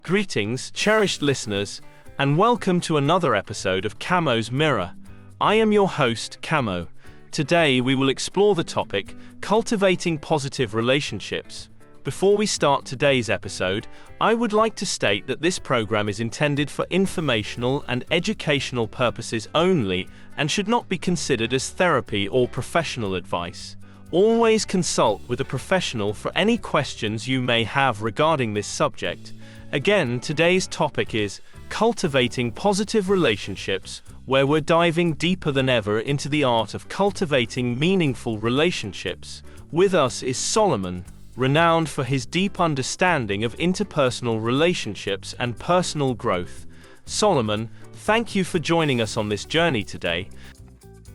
Greetings, cherished listeners, and welcome to another episode of Camo's Mirror. I am your host, Camo. Today we will explore the topic, cultivating positive relationships. Before we start today's episode, I would like to state that this program is intended for informational and educational purposes only and should not be considered as therapy or professional advice. Always consult with a professional for any questions you may have regarding this subject. Again, today's topic is cultivating positive relationships, where we're diving deeper than ever into the art of cultivating meaningful relationships. With us is Solomon, renowned for his deep understanding of interpersonal relationships and personal growth. Solomon, thank you for joining us on this journey today.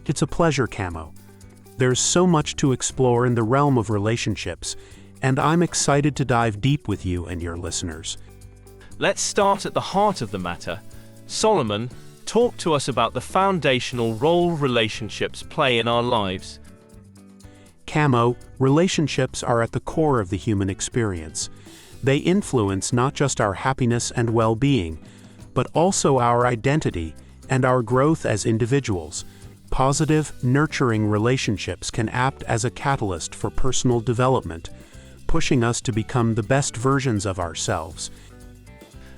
It's a pleasure, Camo. There's so much to explore in the realm of relationships, and I'm excited to dive deep with you and your listeners. Let's start at the heart of the matter. Solomon, talk to us about the foundational role relationships play in our lives. Camo, relationships are at the core of the human experience. They influence not just our happiness and well-being, but also our identity and our growth as individuals. Positive, nurturing relationships can act as a catalyst for personal development, pushing us to become the best versions of ourselves.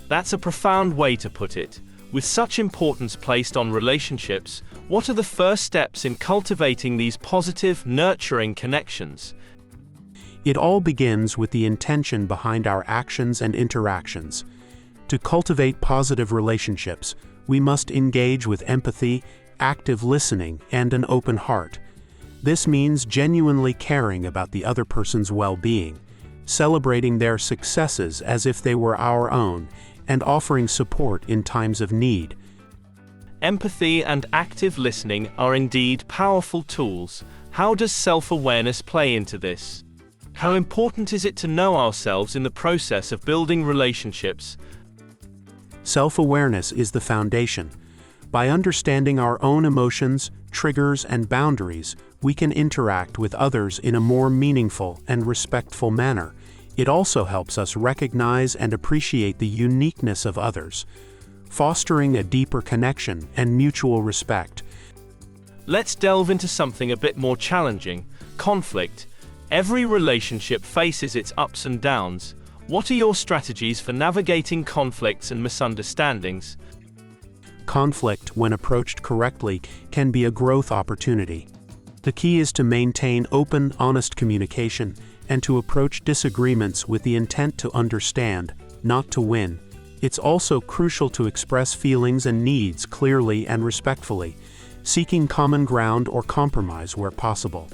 That's a profound way to put it. With such importance placed on relationships, what are the first steps in cultivating these positive, nurturing connections? It all begins with the intention behind our actions and interactions. To cultivate positive relationships, we must engage with empathy, active listening, and an open heart. This means genuinely caring about the other person's well-being, celebrating their successes as if they were our own, and offering support in times of need. Empathy and active listening are indeed powerful tools. How does self-awareness play into this? How important is it to know ourselves in the process of building relationships? Self-awareness is the foundation. By understanding our own emotions, triggers, and boundaries, we can interact with others in a more meaningful and respectful manner. It also helps us recognize and appreciate the uniqueness of others, fostering a deeper connection and mutual respect. Let's delve into something a bit more challenging: conflict. Every relationship faces its ups and downs. What are your strategies for navigating conflicts and misunderstandings? Conflict, when approached correctly, can be a growth opportunity. The key is to maintain open, honest communication and to approach disagreements with the intent to understand, not to win. It's also crucial to express feelings and needs clearly and respectfully, seeking common ground or compromise where possible.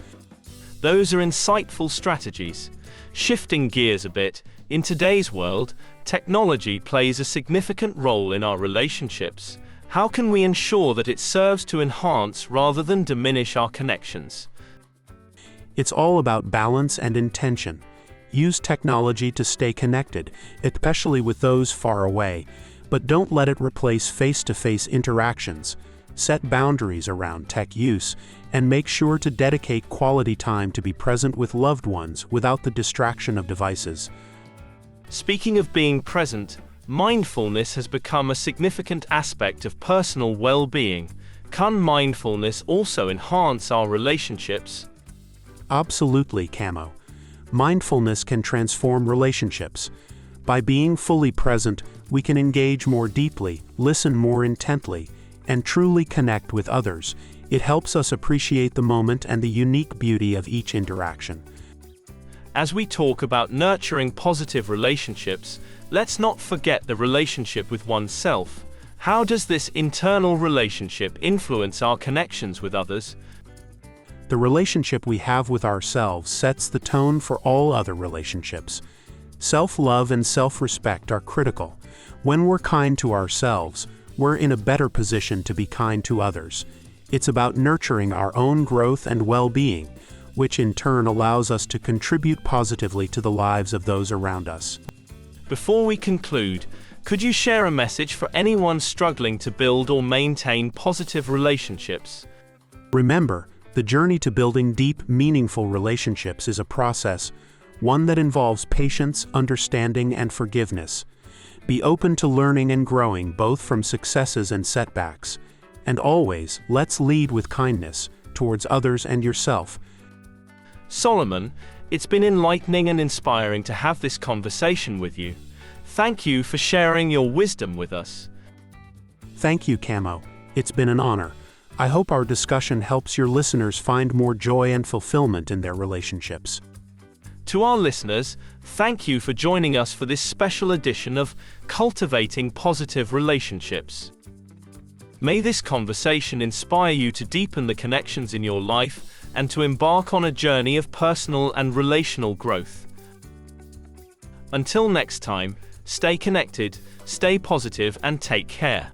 Those are insightful strategies. Shifting gears a bit, in today's world, technology plays a significant role in our relationships. How can we ensure that it serves to enhance rather than diminish our connections? It's all about balance and intention. Use technology to stay connected, especially with those far away, but don't let it replace face-to-face interactions. Set boundaries around tech use, and make sure to dedicate quality time to be present with loved ones without the distraction of devices. Speaking of being present, mindfulness has become a significant aspect of personal well-being. Can mindfulness also enhance our relationships? Absolutely, Camo. Mindfulness can transform relationships. By being fully present, we can engage more deeply, listen more intently, and truly connect with others. It helps us appreciate the moment and the unique beauty of each interaction. As we talk about nurturing positive relationships, let's not forget the relationship with oneself. How does this internal relationship influence our connections with others? The relationship we have with ourselves sets the tone for all other relationships. Self-love and self-respect are critical. When we're kind to ourselves, we're in a better position to be kind to others. It's about nurturing our own growth and well-being, which in turn allows us to contribute positively to the lives of those around us. Before we conclude, could you share a message for anyone struggling to build or maintain positive relationships? Remember, the journey to building deep, meaningful relationships is a process, one that involves patience, understanding, and forgiveness. Be open to learning and growing both from successes and setbacks. And always, let's lead with kindness towards others and yourself. Solomon, it's been enlightening and inspiring to have this conversation with you. Thank you for sharing your wisdom with us. Thank you, Camo. It's been an honor. I hope our discussion helps your listeners find more joy and fulfillment in their relationships. To our listeners, thank you for joining us for this special edition of Cultivating Positive Relationships. May this conversation inspire you to deepen the connections in your life and to embark on a journey of personal and relational growth. Until next time, stay connected, stay positive, and take care.